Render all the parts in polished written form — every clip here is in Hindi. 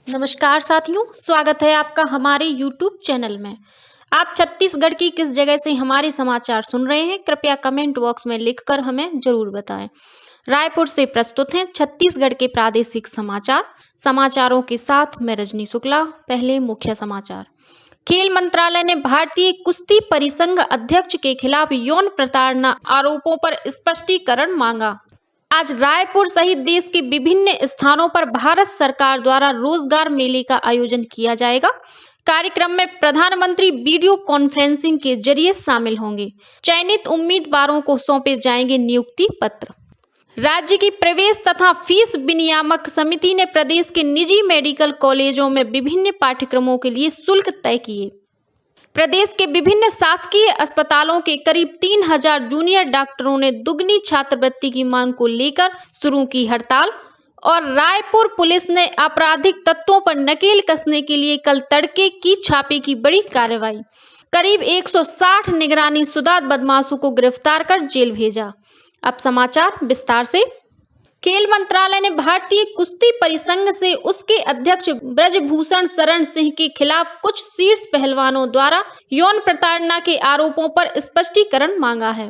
नमस्कार साथियों, स्वागत है आपका हमारे YouTube चैनल में। आप छत्तीसगढ़ की किस जगह से हमारे समाचार सुन रहे हैं, कृपया कमेंट बॉक्स में लिखकर हमें जरूर बताएं। रायपुर से प्रस्तुत हैं छत्तीसगढ़ के प्रादेशिक समाचार। समाचारों के साथ मैं रजनी शुक्ला। पहले मुख्य समाचार। खेल मंत्रालय ने भारतीय कुश्ती परिसंघ अध्यक्ष के खिलाफ यौन प्रताड़ना आरोपों पर स्पष्टीकरण मांगा। आज रायपुर सहित देश के विभिन्न स्थानों पर भारत सरकार द्वारा रोजगार मेले का आयोजन किया जाएगा। कार्यक्रम में प्रधानमंत्री वीडियो कॉन्फ्रेंसिंग के जरिए शामिल होंगे। चयनित उम्मीदवारों को सौंपे जाएंगे नियुक्ति पत्र। राज्य की प्रवेश तथा फीस विनियामक समिति ने प्रदेश के निजी मेडिकल कॉलेजों में विभिन्न पाठ्यक्रमों के लिए शुल्क तय किए। प्रदेश के विभिन्न शासकीय अस्पतालों के करीब 3000 जूनियर डॉक्टरों ने दुगनी छात्रवृत्ति की मांग को लेकर शुरू की हड़ताल। और रायपुर पुलिस ने आपराधिक तत्वों पर नकेल कसने के लिए कल तड़के की छापे की बड़ी कार्रवाई। करीब 160 निगरानी शुदा बदमाशों को गिरफ्तार कर जेल भेजा। अब समाचार विस्तार से। खेल मंत्रालय ने भारतीय कुश्ती परिसंघ से उसके अध्यक्ष ब्रजभूषण शरण सिंह के खिलाफ कुछ शीर्ष पहलवानों द्वारा यौन प्रताड़ना के आरोपों पर स्पष्टीकरण मांगा है।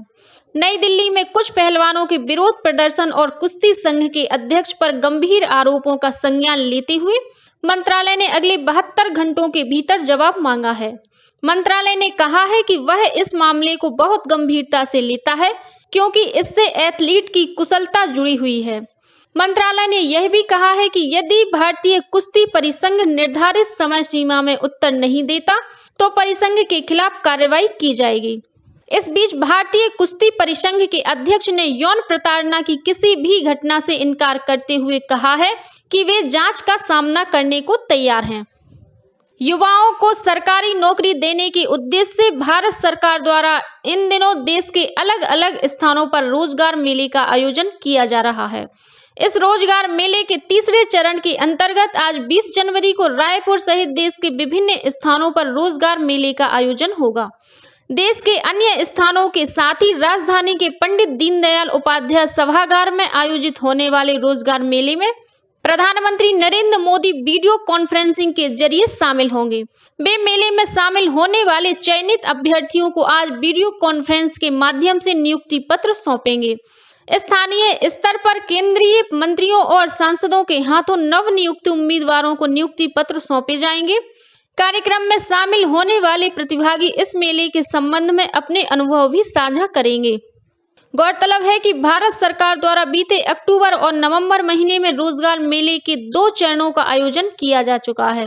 नई दिल्ली में कुछ पहलवानों के विरोध प्रदर्शन और कुश्ती संघ के अध्यक्ष पर गंभीर आरोपों का संज्ञान लेते हुए मंत्रालय ने अगले 72 घंटों के भीतर जवाब मांगा है। मंत्रालय ने कहा है कि वह इस मामले को बहुत गंभीरता से लेता है, क्योंकि इससे एथलीट की कुशलता जुड़ी हुई है। मंत्रालय ने यह भी कहा है कि यदि भारतीय कुश्ती परिसंघ निर्धारित समय सीमा में उत्तर नहीं देता तो परिसंघ के खिलाफ कार्रवाई की जाएगी। इस बीच भारतीय कुश्ती परिसंघ के अध्यक्ष ने यौन प्रताड़ना की किसी भी घटना से इनकार करते हुए कहा है कि वे जांच का सामना करने को तैयार हैं। युवाओं को सरकारी नौकरी देने के उद्देश्य से भारत सरकार द्वारा इन दिनों देश के अलग अलग स्थानों पर रोजगार मेले का आयोजन किया जा रहा है। इस रोजगार मेले के तीसरे चरण के अंतर्गत आज 20 जनवरी को रायपुर सहित देश के विभिन्न स्थानों पर रोजगार मेले का आयोजन होगा। देश के अन्य स्थानों के साथ ही राजधानी के पंडित दीनदयाल उपाध्याय सभागार में आयोजित होने वाले रोजगार मेले में प्रधानमंत्री नरेंद्र मोदी वीडियो कॉन्फ्रेंसिंग के जरिए शामिल होंगे। वे मेले में शामिल होने वाले चयनित अभ्यर्थियों को आज वीडियो कॉन्फ्रेंस के माध्यम से नियुक्ति पत्र सौंपेंगे। स्थानीय स्तर पर केंद्रीय मंत्रियों और सांसदों के हाथों नवनियुक्त उम्मीदवारों को नियुक्ति पत्र सौंपे जाएंगे। कार्यक्रम में शामिल होने वाले प्रतिभागी इस मेले के संबंध में अपने अनुभव भी साझा करेंगे। गौरतलब है कि भारत सरकार द्वारा बीते अक्टूबर और नवंबर महीने में रोजगार मेले के 2 चरणों का आयोजन किया जा चुका है।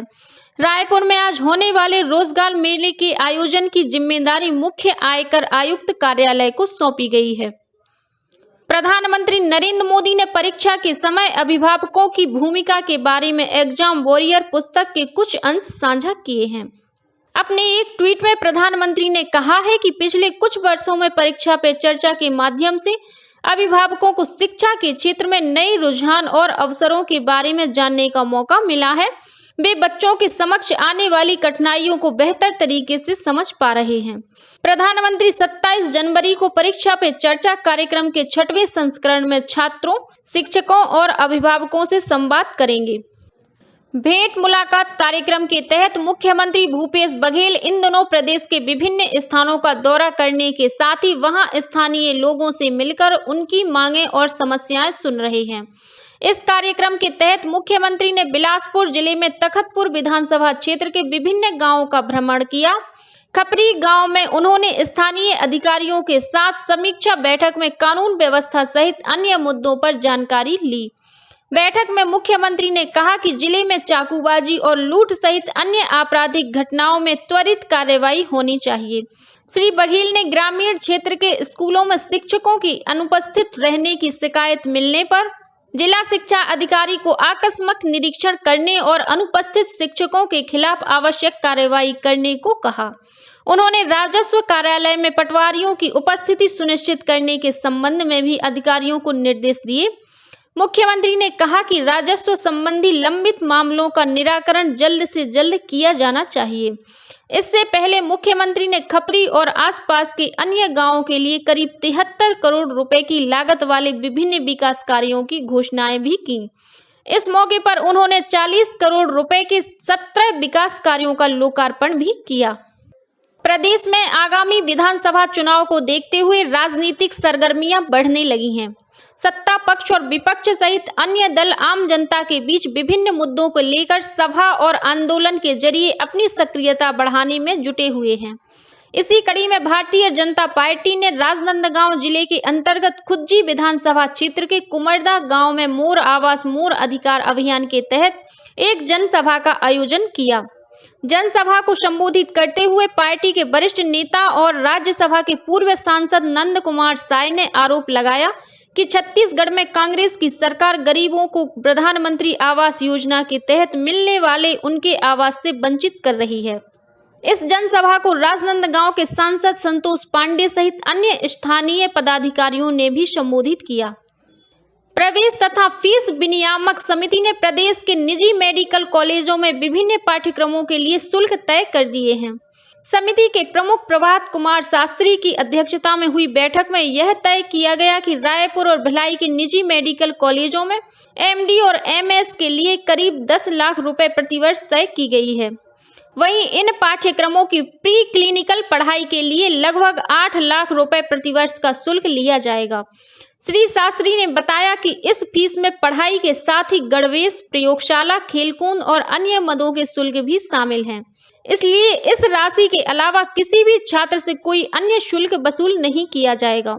रायपुर में आज होने वाले रोजगार मेले के आयोजन की जिम्मेदारी मुख्य आयकर आयुक्त कार्यालय को सौंपी गई है। प्रधानमंत्री नरेंद्र मोदी ने परीक्षा के समय अभिभावकों की भूमिका के बारे में एग्जाम वॉरियर पुस्तक के कुछ अंश साझा किए हैं। अपने एक ट्वीट में प्रधानमंत्री ने कहा है कि पिछले कुछ वर्षों में परीक्षा पे चर्चा के माध्यम से अभिभावकों को शिक्षा के क्षेत्र में नए रुझान और अवसरों के बारे में जानने का मौका मिला है। वे बच्चों के समक्ष आने वाली कठिनाइयों को बेहतर तरीके से समझ पा रहे हैं। प्रधानमंत्री 27 जनवरी को परीक्षा पे चर्चा कार्यक्रम के 6वें संस्करण में छात्रों, शिक्षकों और अभिभावकों से संवाद करेंगे। भेंट मुलाकात कार्यक्रम के तहत मुख्यमंत्री भूपेश बघेल इन दिनों प्रदेश के विभिन्न स्थानों का दौरा करने के साथ ही वहां स्थानीय लोगों से मिलकर उनकी मांगें और समस्याएं सुन रहे हैं। इस कार्यक्रम के तहत मुख्यमंत्री ने बिलासपुर जिले में तखतपुर विधानसभा क्षेत्र के विभिन्न गांवों का भ्रमण किया। खपरी गांव में उन्होंने स्थानीय अधिकारियों के साथ समीक्षा बैठक में कानून व्यवस्था सहित अन्य मुद्दों पर जानकारी ली। बैठक में मुख्यमंत्री ने कहा कि जिले में चाकूबाजी और लूट सहित अन्य आपराधिक घटनाओं में त्वरित कार्रवाई होनी चाहिए। श्री बघेल ने ग्रामीण क्षेत्र के स्कूलों में शिक्षकों की अनुपस्थित रहने की शिकायत मिलने पर जिला शिक्षा अधिकारी को आकस्मिक निरीक्षण करने और अनुपस्थित शिक्षकों के खिलाफ आवश्यक कार्रवाई करने को कहा। उन्होंने राजस्व कार्यालय में पटवारियों की उपस्थिति सुनिश्चित करने के संबंध में भी अधिकारियों को निर्देश दिए। मुख्यमंत्री ने कहा कि राजस्व संबंधी लंबित मामलों का निराकरण जल्द से जल्द किया जाना चाहिए। इससे पहले मुख्यमंत्री ने खपरी और आसपास के अन्य गांवों के लिए करीब 73 करोड़ रुपए की लागत वाले विभिन्न विकास कार्यों की घोषणाएं भी की। इस मौके पर उन्होंने 40 करोड़ रुपए के 17 विकास कार्यों का लोकार्पण भी किया। प्रदेश में आगामी विधानसभा चुनाव को देखते हुए राजनीतिक सरगर्मियां बढ़ने लगी हैं। सत्ता पक्ष और विपक्ष सहित अन्य दल आम जनता के बीच विभिन्न मुद्दों को लेकर सभा और आंदोलन के जरिए अपनी सक्रियता बढ़ाने में जुटे हुए हैं। इसी कड़ी में भारतीय जनता पार्टी ने राजनांदगांव जिले के अंतर्गत खुज्जी विधानसभा क्षेत्र के कुमरदा गांव में मोर आवास मोर अधिकार अभियान के तहत एक जनसभा का आयोजन किया। जनसभा को संबोधित करते हुए पार्टी के वरिष्ठ नेता और राज्यसभा के पूर्व सांसद नंद कुमार साय ने आरोप लगाया कि छत्तीसगढ़ में कांग्रेस की सरकार गरीबों को प्रधानमंत्री आवास योजना के तहत मिलने वाले उनके आवास से वंचित कर रही है। इस जनसभा को राजनांदगांव के सांसद संतोष पांडे सहित अन्य स्थानीय पदाधिकारियों ने भी संबोधित किया। प्रवेश तथा फीस विनियामक समिति ने प्रदेश के निजी मेडिकल कॉलेजों में विभिन्न पाठ्यक्रमों के लिए शुल्क तय कर दिए हैं। समिति के प्रमुख प्रभात कुमार शास्त्री की अध्यक्षता में हुई बैठक में यह तय किया गया कि रायपुर और भिलाई के निजी मेडिकल कॉलेजों में एमडी और एमएस के लिए करीब 10 लाख रुपए प्रतिवर्ष तय की गई है। वहीं इन पाठ्यक्रमों की प्री क्लिनिकल पढ़ाई के लिए लगभग 8 लाख रुपए प्रतिवर्ष का शुल्क लिया जाएगा। श्री शास्त्री ने बताया कि इस फीस में पढ़ाई के साथ ही गणवेश, प्रयोगशाला, खेलकूद और अन्य मदों के शुल्क भी शामिल हैं। इसलिए इस राशि के अलावा किसी भी छात्र से कोई अन्य शुल्क वसूल नहीं किया जाएगा।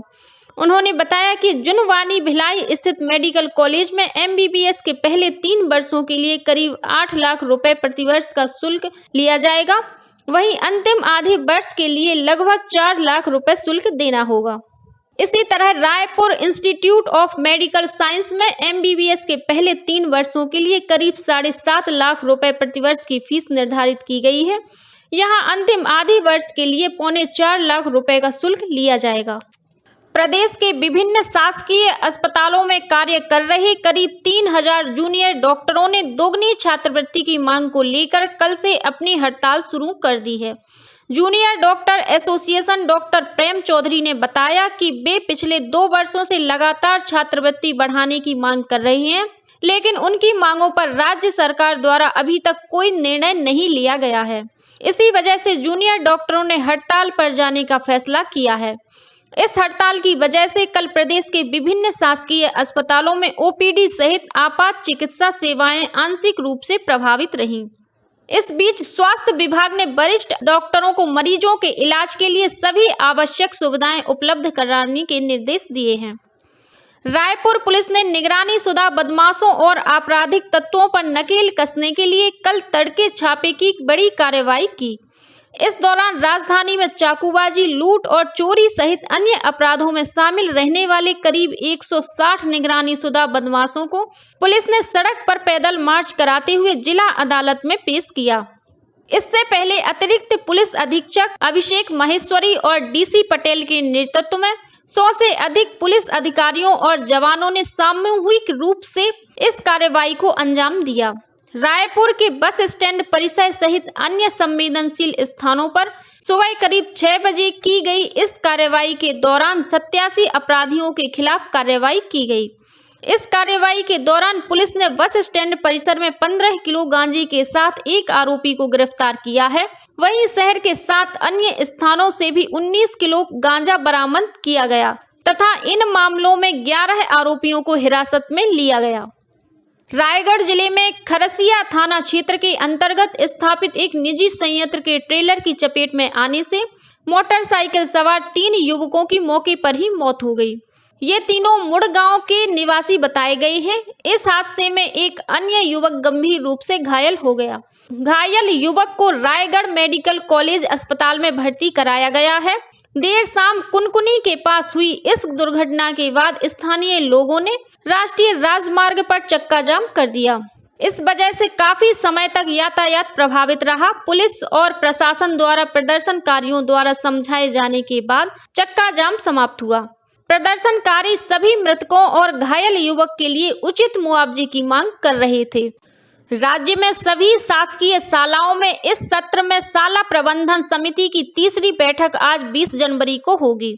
उन्होंने बताया कि जुनवानी भिलाई स्थित मेडिकल कॉलेज में एमबीबीएस के पहले 3 वर्षों के लिए करीब 8 लाख रुपए प्रतिवर्ष का शुल्क लिया जाएगा। वहीं अंतिम आधे वर्ष के लिए लगभग 4 लाख रुपए शुल्क देना होगा। इसी तरह Raipur institute of medical science में एमबीबीएस के पहले 3 वर्षों के लिए करीब 7.5 लाख रुपए प्रतिवर्ष की फीस निर्धारित की गई है। यहाँ अंतिम आधे वर्ष के लिए 3.25 लाख रुपए का शुल्क लिया जाएगा। प्रदेश के विभिन्न शासकीय अस्पतालों में कार्य कर रहे करीब 3000 जूनियर डॉक्टरों ने दोगुनी छात्रवृत्ति की मांग को लेकर कल से अपनी हड़ताल शुरू कर दी है। जूनियर डॉक्टर एसोसिएशन डॉक्टर प्रेम चौधरी ने बताया कि वे पिछले 2 वर्षों से लगातार छात्रवृत्ति बढ़ाने की मांग कर रहे हैं, लेकिन उनकी मांगों पर राज्य सरकार द्वारा अभी तक कोई निर्णय नहीं लिया गया है। इसी वजह से जूनियर डॉक्टरों ने हड़ताल पर जाने का फैसला किया है। इस हड़ताल की वजह से कल प्रदेश के विभिन्न शासकीय अस्पतालों में ओपीडी सहित आपात चिकित्सा सेवाएं आंशिक रूप से प्रभावित रहीं। इस बीच स्वास्थ्य विभाग ने वरिष्ठ डॉक्टरों को मरीजों के इलाज के लिए सभी आवश्यक सुविधाएं उपलब्ध कराने के निर्देश दिए हैं। रायपुर पुलिस ने निगरानीशुदा बदमाशों और आपराधिक तत्वों पर नकेल कसने के लिए कल तड़के छापे की बड़ी कार्रवाई की। इस दौरान राजधानी में चाकूबाजी, लूट और चोरी सहित अन्य अपराधों में शामिल रहने वाले करीब 160 निगरानीशुदा बदमाशों को पुलिस ने सड़क पर पैदल मार्च कराते हुए जिला अदालत में पेश किया। इससे पहले अतिरिक्त पुलिस अधीक्षक अभिषेक महेश्वरी और डीसी पटेल के नेतृत्व में 100 से अधिक पुलिस अधिकारियों और जवानों ने सामूहिक रूप से इस कार्रवाई को अंजाम दिया। रायपुर के बस स्टैंड परिसर सहित अन्य संवेदनशील स्थानों पर सुबह करीब 6 बजे की गई इस कार्रवाई के दौरान 87 अपराधियों के खिलाफ कार्रवाई की गई। इस कार्रवाई के दौरान पुलिस ने बस स्टैंड परिसर में 15 किलो गांजे के साथ एक आरोपी को गिरफ्तार किया है। वहीं शहर के 7 अन्य स्थानों से भी 19 किलो गांजा बरामद किया गया तथा इन मामलों में 11 आरोपियों को हिरासत में लिया गया। रायगढ़ जिले में खरसिया थाना क्षेत्र के अंतर्गत स्थापित एक निजी संयंत्र के ट्रेलर की चपेट में आने से मोटरसाइकिल सवार 3 युवकों की मौके पर ही मौत हो गई। ये तीनों मुड़ गांव के निवासी बताए गए हैं। इस हादसे में एक अन्य युवक गंभीर रूप से घायल हो गया। घायल युवक को रायगढ़ मेडिकल कॉलेज अस्पताल में भर्ती कराया गया है। देर शाम कुनकुनी के पास हुई इस दुर्घटना के बाद स्थानीय लोगों ने राष्ट्रीय राजमार्ग पर चक्का जाम कर दिया। इस वजह से काफी समय तक यातायात प्रभावित रहा। पुलिस और प्रशासन द्वारा प्रदर्शनकारियों द्वारा समझाए जाने के बाद चक्का जाम समाप्त हुआ। प्रदर्शनकारी सभी मृतकों और घायल युवक के लिए उचित मुआवजे की मांग कर रहे थे। राज्य में सभी शासकीय शालाओं में इस सत्र में शाला प्रबंधन समिति की तीसरी बैठक आज 20 जनवरी को होगी।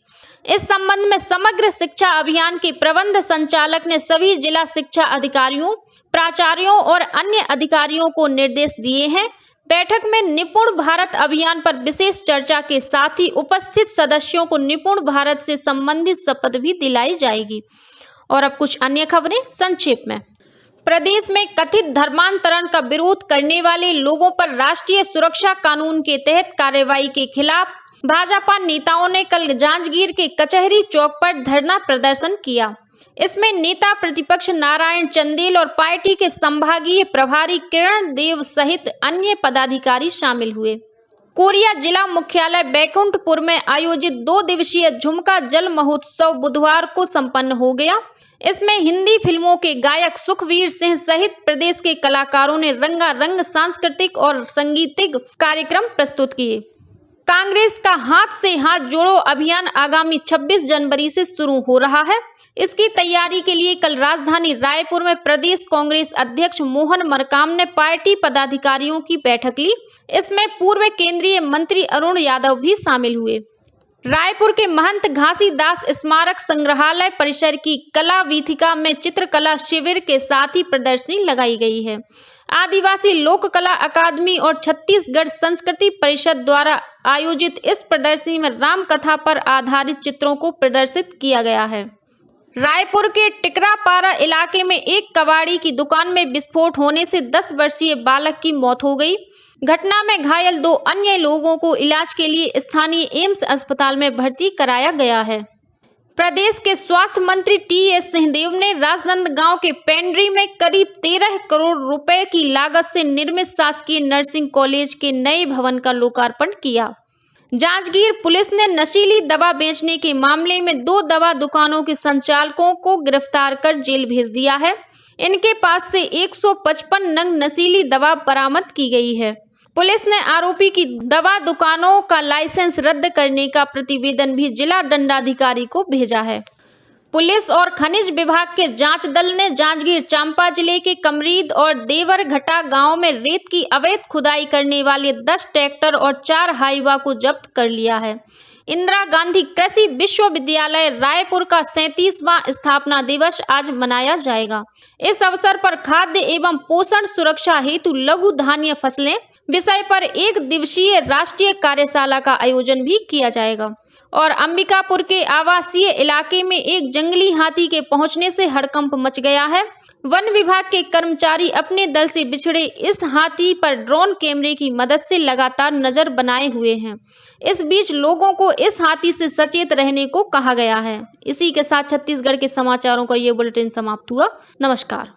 इस संबंध में समग्र शिक्षा अभियान के प्रबंध संचालक ने सभी जिला शिक्षा अधिकारियों, प्राचार्यों और अन्य अधिकारियों को निर्देश दिए हैं। बैठक में निपुण भारत अभियान पर विशेष चर्चा के साथ ही उपस्थित सदस्यों को निपुण भारत से संबंधित शपथ भी दिलाई जाएगी। और अब कुछ अन्य खबरें संक्षेप में। प्रदेश में कथित धर्मांतरण का विरोध करने वाले लोगों पर राष्ट्रीय सुरक्षा कानून के तहत कार्रवाई के खिलाफ भाजपा नेताओं ने कल जांजगीर के कचहरी चौक पर धरना प्रदर्शन किया। इसमें नेता प्रतिपक्ष नारायण चंदेल और पार्टी के संभागीय प्रभारी किरण देव सहित अन्य पदाधिकारी शामिल हुए। कोरिया जिला मुख्यालय बैकुंठपुर में आयोजित 2 दिवसीय झुमका जल महोत्सव बुधवार को संपन्न हो गया। इसमें हिंदी फिल्मों के गायक सुखवीर सिंह सहित प्रदेश के कलाकारों ने रंगारंग सांस्कृतिक और संगीतिक कार्यक्रम प्रस्तुत किए। कांग्रेस का हाथ से हाथ जोड़ो अभियान आगामी 26 जनवरी से शुरू हो रहा है। इसकी तैयारी के लिए कल राजधानी रायपुर में प्रदेश कांग्रेस अध्यक्ष मोहन मरकाम ने पार्टी पदाधिकारियों की बैठक ली। इसमें पूर्व केंद्रीय मंत्री अरुण यादव भी शामिल हुए। रायपुर के महंत घासीदास स्मारक संग्रहालय परिसर की कला वीथिका में चित्रकला शिविर के साथ ही प्रदर्शनी लगाई गई है। आदिवासी लोक कला अकादमी और छत्तीसगढ़ संस्कृति परिषद द्वारा आयोजित इस प्रदर्शनी में राम कथा पर आधारित चित्रों को प्रदर्शित किया गया है। रायपुर के टिकरापारा इलाके में एक कबाड़ी की दुकान में विस्फोट होने से 10 वर्षीय बालक की मौत हो गई। घटना में घायल 2 अन्य लोगों को इलाज के लिए स्थानीय एम्स अस्पताल में भर्ती कराया गया है। प्रदेश के स्वास्थ्य मंत्री टी.एस. सिंहदेव ने राजनांदगांव के पेंड्री में करीब 13 करोड़ रुपए की लागत से निर्मित शासकीय नर्सिंग कॉलेज के नए भवन का लोकार्पण किया। जांजगीर पुलिस ने नशीली दवा बेचने के मामले में 2 दवा दुकानों के संचालकों को गिरफ्तार कर जेल भेज दिया है। इनके पास से 155 नंग नशीली दवा बरामद की गई है। पुलिस ने आरोपी की दवा दुकानों का लाइसेंस रद्द करने का प्रतिवेदन भी जिला दंडाधिकारी को भेजा है। पुलिस और खनिज विभाग के जांच दल ने जांजगीर चांपा जिले के कमरीद और देवरघटा गांव में रेत की अवैध खुदाई करने वाले 10 ट्रैक्टर और 4 हाईवा को जब्त कर लिया है। इंदिरा गांधी कृषि विश्वविद्यालय रायपुर का 37वां स्थापना दिवस आज मनाया जाएगा। इस अवसर पर खाद्य एवं पोषण सुरक्षा हेतु लघु धान्य फसलें विषय पर 1 दिवसीय राष्ट्रीय कार्यशाला का आयोजन भी किया जाएगा। और अंबिकापुर के आवासीय इलाके में एक जंगली हाथी के पहुंचने से हड़कंप मच गया है। वन विभाग के कर्मचारी अपने दल से बिछड़े इस हाथी पर ड्रोन कैमरे की मदद से लगातार नजर बनाए हुए हैं। इस बीच लोगों को इस हाथी से सचेत रहने को कहा गया है। इसी के साथ छत्तीसगढ़ के समाचारों का ये बुलेटिन समाप्त हुआ। नमस्कार।